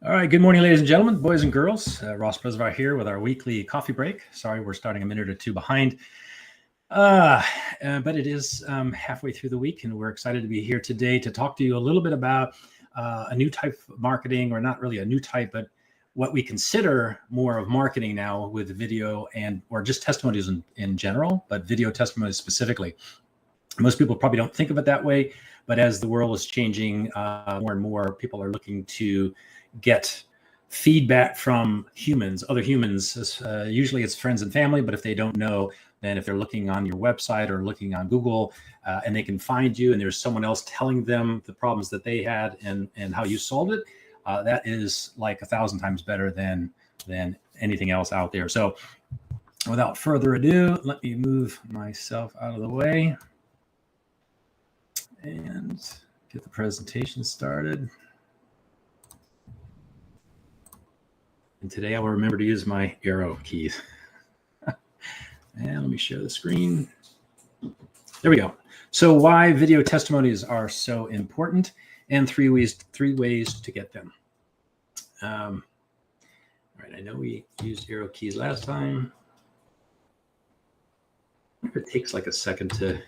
All right, good morning, ladies and gentlemen, boys and girls. Ross Preservar here with our weekly coffee break. Sorry, we're starting a minute or two behind, but it is halfway through the week, and we're excited to be here today to talk to you a little bit about a new type of marketing, or not really a new type, but what we consider more of marketing now with video or just testimonials in general, but video testimonials specifically. Most people probably don't think of it that way, but as the world is changing, more and more people are looking to get feedback from other humans. Usually it's friends and family, but if they don't know, then if they're looking on your website or looking on Google and they can find you and there's someone else telling them the problems that they had and how you solved it, that is like 1,000 times better than anything else out there. So without further ado, let me move myself out of the way and get the presentation started. And today I will remember to use my arrow keys. And let me share the screen. There we go. So why video testimonies are so important, and three ways to get them. All right, I know we used arrow keys last time. I wonder if it takes like a second to.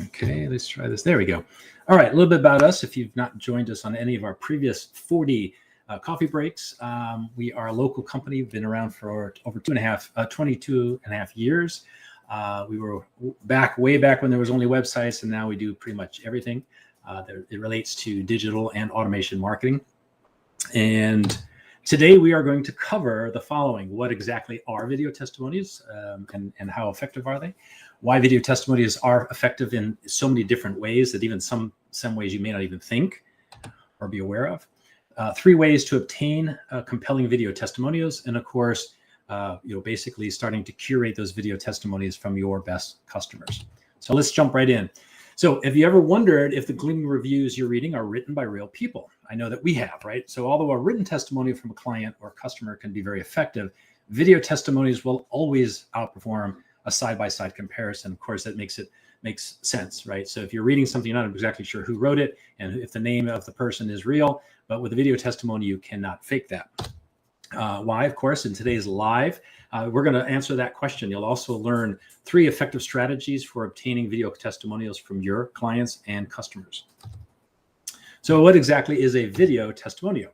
Okay, let's try this. There we go. All right, a little bit about us. If you've not joined us on any of our previous 40 coffee breaks, we are a local company. We've been around for over 22 and a half years. We were way back when there was only websites, and now we do pretty much everything that it relates to digital and automation marketing. And today we are going to cover the following: what exactly are video testimonials, and how effective are they? Why video testimonials are effective in so many different ways that even some ways you may not even think or be aware of. 3 ways to obtain compelling video testimonials, and of course, basically starting to curate those video testimonies from your best customers. So let's jump right in. So have you ever wondered if the glowing reviews you're reading are written by real people? I know that we have, right? So although a written testimonial from a client or customer can be very effective, video testimonies will always outperform a side-by-side comparison. Of course, that makes sense, right? So if you're reading something, you're not exactly sure who wrote it and if the name of the person is real, but with a video testimony, you cannot fake that. Why? Of course, in today's live, we're going to answer that question. You'll also learn 3 effective strategies for obtaining video testimonials from your clients and customers. So what exactly is a video testimonial?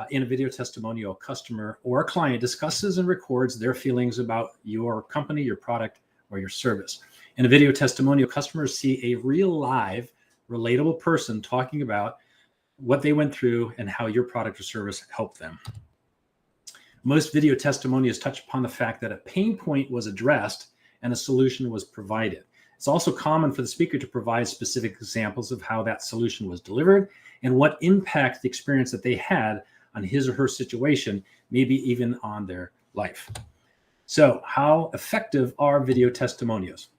In a video testimonial, a customer or a client discusses and records their feelings about your company, your product, or your service. In a video testimonial, customers see a real, live, relatable person talking about what they went through and how your product or service helped them. Most video testimonials touch upon the fact that a pain point was addressed and a solution was provided. It's also common for the speaker to provide specific examples of how that solution was delivered and what impact the experience that they had on his or her situation, maybe even on their life. So how effective are video testimonials?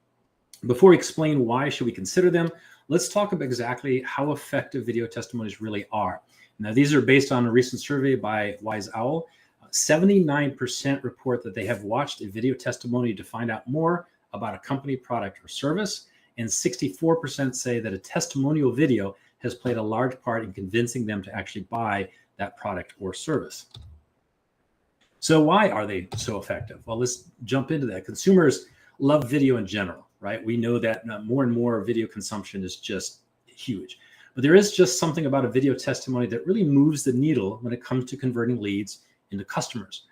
Before we explain why should we consider them, let's talk about exactly how effective video testimonials really are. Now, these are based on a recent survey by Wise Owl. 79% report that they have watched a video testimony to find out more about a company, product, or service, and 64% say that a testimonial video has played a large part in convincing them to actually buy that product or service. So why are they so effective? Well, let's jump into that. Consumers love video in general, right? We know that more and more video consumption is just huge. But there is just something about a video testimony that really moves the needle when it comes to converting leads into customers.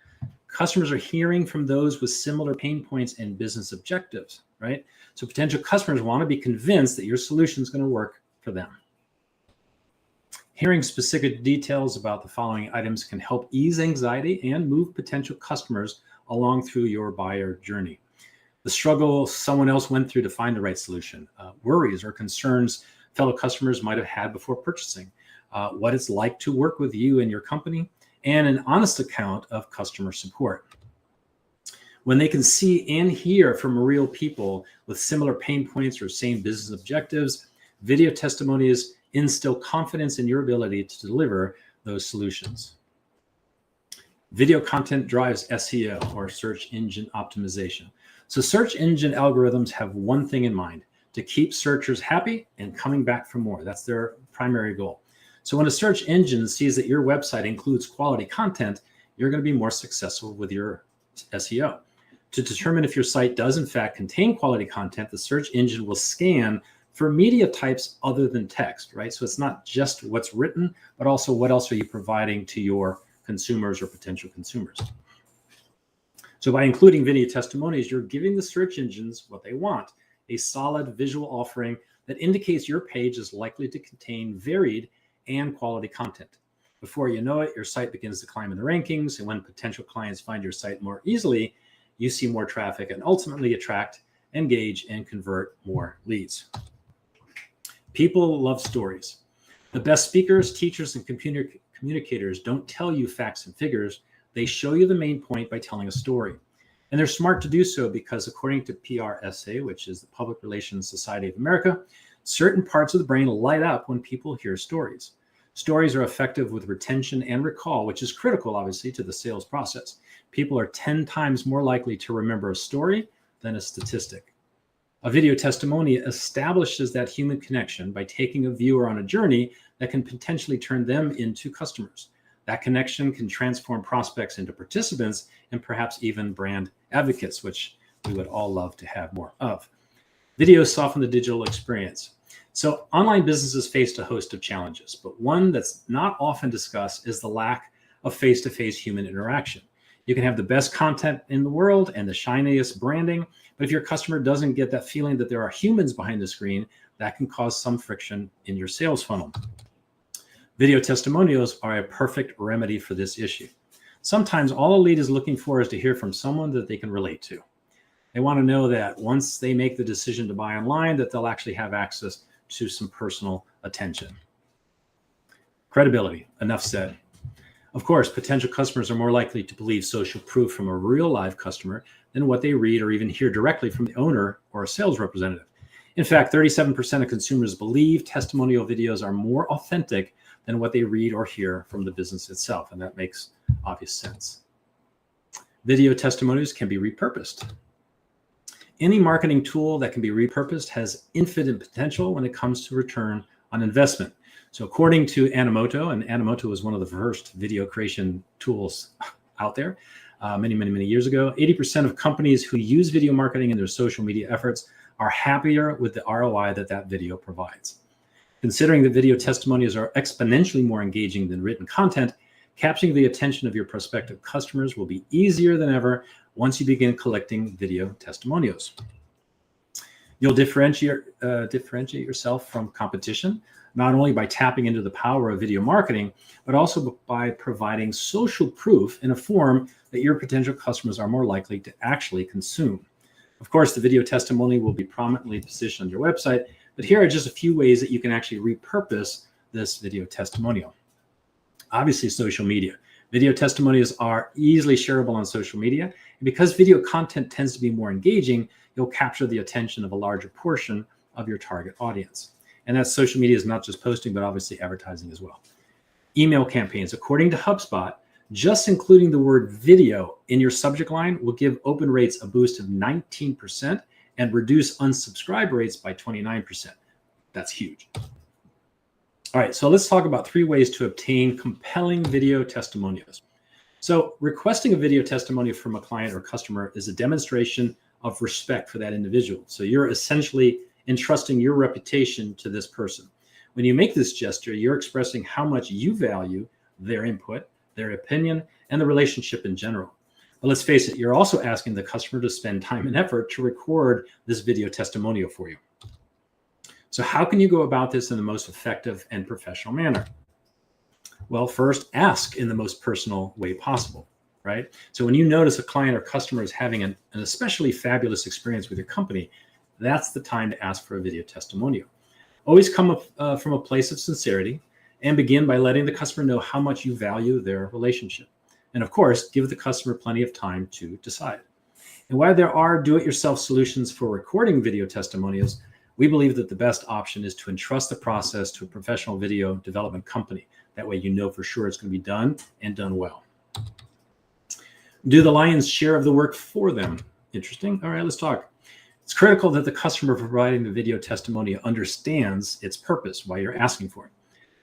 Customers are hearing from those with similar pain points and business objectives, right? So potential customers want to be convinced that your solution is going to work for them. Hearing specific details about the following items can help ease anxiety and move potential customers along through your buyer journey. The struggle someone else went through to find the right solution, worries or concerns fellow customers might have had before purchasing, what it's like to work with you and your company, and an honest account of customer support. When they can see and hear from real people with similar pain points or same business objectives, video testimonies instill confidence in your ability to deliver those solutions. Video content drives SEO, or search engine optimization. So search engine algorithms have one thing in mind: to keep searchers happy and coming back for more. That's their primary goal. So when a search engine sees that your website includes quality content, you're going to be more successful with your SEO. To determine if your site does in fact contain quality content, the search engine will scan for media types other than text, right? So it's not just what's written, but also what else are you providing to your consumers or potential consumers. So by including video testimonials, you're giving the search engines what they want, a solid visual offering that indicates your page is likely to contain varied and quality content. Before you know it, your site begins to climb in the rankings, and when potential clients find your site more easily, you see more traffic and ultimately attract, engage, and convert more leads. People love stories. The best speakers, teachers, and communicators don't tell you facts and figures. They show you the main point by telling a story. And they're smart to do so because according to PRSA, which is the Public Relations Society of America, certain parts of the brain light up when people hear stories. Stories are effective with retention and recall, which is critical, obviously, to the sales process. People are 10 times more likely to remember a story than a statistic. A video testimony establishes that human connection by taking a viewer on a journey that can potentially turn them into customers. That connection can transform prospects into participants and perhaps even brand advocates, which we would all love to have more of. Videos soften the digital experience. So online businesses face a host of challenges, but one that's not often discussed is the lack of face-to-face human interaction. You can have the best content in the world and the shiniest branding, but if your customer doesn't get that feeling that there are humans behind the screen, that can cause some friction in your sales funnel. Video testimonials are a perfect remedy for this issue. Sometimes all a lead is looking for is to hear from someone that they can relate to. They want to know that once they make the decision to buy online, that they'll actually have access to some personal attention. Credibility, enough said. Of course, potential customers are more likely to believe social proof from a real live customer than what they read or even hear directly from the owner or a sales representative. In fact, 37% of consumers believe testimonial videos are more authentic than what they read or hear from the business itself, and that makes obvious sense. Video testimonials can be repurposed. Any marketing tool that can be repurposed has infinite potential when it comes to return on investment. So according to Animoto, and Animoto was one of the first video creation tools out there many years ago, 80% of companies who use video marketing in their social media efforts are happier with the ROI that video provides. Considering that video testimonials are exponentially more engaging than written content, capturing the attention of your prospective customers will be easier than ever once you begin collecting video testimonials. You'll differentiate yourself from competition, not only by tapping into the power of video marketing, but also by providing social proof in a form that your potential customers are more likely to actually consume. Of course, the video testimony will be prominently positioned on your website, but here are just a few ways that you can actually repurpose this video testimonial. Obviously, social media. Video testimonials are easily shareable on social media. And because video content tends to be more engaging, you'll capture the attention of a larger portion of your target audience. And that social media is not just posting, but obviously advertising as well. Email campaigns. According to HubSpot, just including the word video in your subject line will give open rates a boost of 19% and reduce unsubscribe rates by 29%. That's huge. All right, so let's talk about 3 ways to obtain compelling video testimonials. So requesting a video testimonial from a client or customer is a demonstration of respect for that individual. So you're essentially entrusting your reputation to this person. When you make this gesture, you're expressing how much you value their input, their opinion, and the relationship in general. But let's face it, you're also asking the customer to spend time and effort to record this video testimonial for you. So how can you go about this in the most effective and professional manner? Well, first, ask in the most personal way possible, right? So when you notice a client or customer is having an especially fabulous experience with your company, that's the time to ask for a video testimonial. Always come up from a place of sincerity and begin by letting the customer know how much you value their relationship. And of course, give the customer plenty of time to decide. And while there are do-it-yourself solutions for recording video testimonials, we believe that the best option is to entrust the process to a professional video development company. That way you know for sure it's going to be done and done well. Do the lion's share of the work for them. Interesting. All right, let's talk. It's critical that the customer providing the video testimonial understands its purpose, why you're asking for it.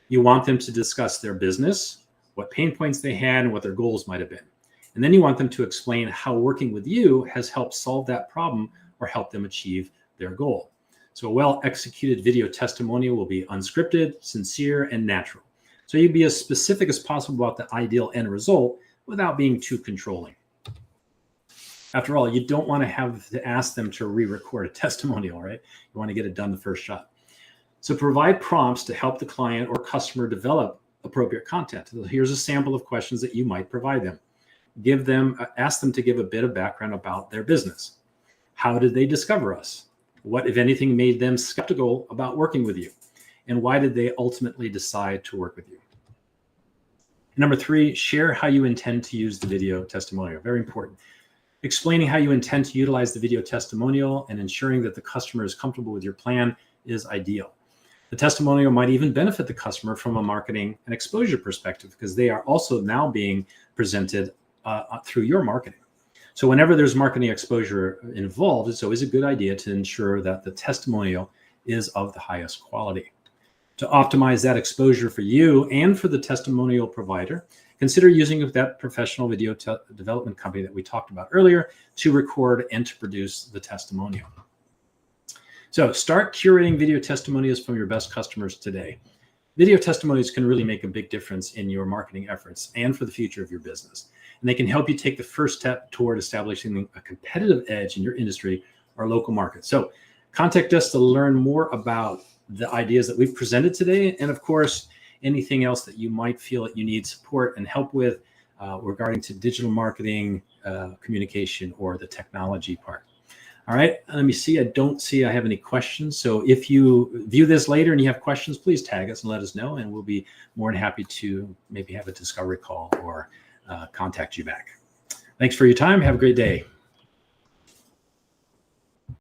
You want them to discuss their business, what pain points they had, and what their goals might have been. And then you want them to explain how working with you has helped solve that problem or help them achieve their goal. So a well-executed video testimonial will be unscripted, sincere, and natural. So you be as specific as possible about the ideal end result without being too controlling. After all, you don't want to have to ask them to re-record a testimonial, right? You want to get it done the first shot. So provide prompts to help the client or customer develop appropriate content. So here's a sample of questions that you might provide them. Ask them to give a bit of background about their business. How did they discover us? What, if anything, made them skeptical about working with you? And why did they ultimately decide to work with you? Number 3, share how you intend to use the video testimonial. Very important. Explaining how you intend to utilize the video testimonial and ensuring that the customer is comfortable with your plan is ideal. The testimonial might even benefit the customer from a marketing and exposure perspective because they are also now being presented through your marketing. So whenever there's marketing exposure involved, it's always a good idea to ensure that the testimonial is of the highest quality. To optimize that exposure for you and for the testimonial provider, consider using that professional video development company that we talked about earlier to record and to produce the testimonial. So start curating video testimonials from your best customers today. Video testimonials can really make a big difference in your marketing efforts and for the future of your business. And they can help you take the first step toward establishing a competitive edge in your industry or local market. So contact us to learn more about the ideas that we've presented today. And of course, anything else that you might feel that you need support and help with regarding to digital marketing, communication, or the technology part. All right, let me see. I don't see I have any questions. So if you view this later and you have questions, please tag us and let us know, and we'll be more than happy to maybe have a discovery call or contact you back. Thanks for your time. Have a great day.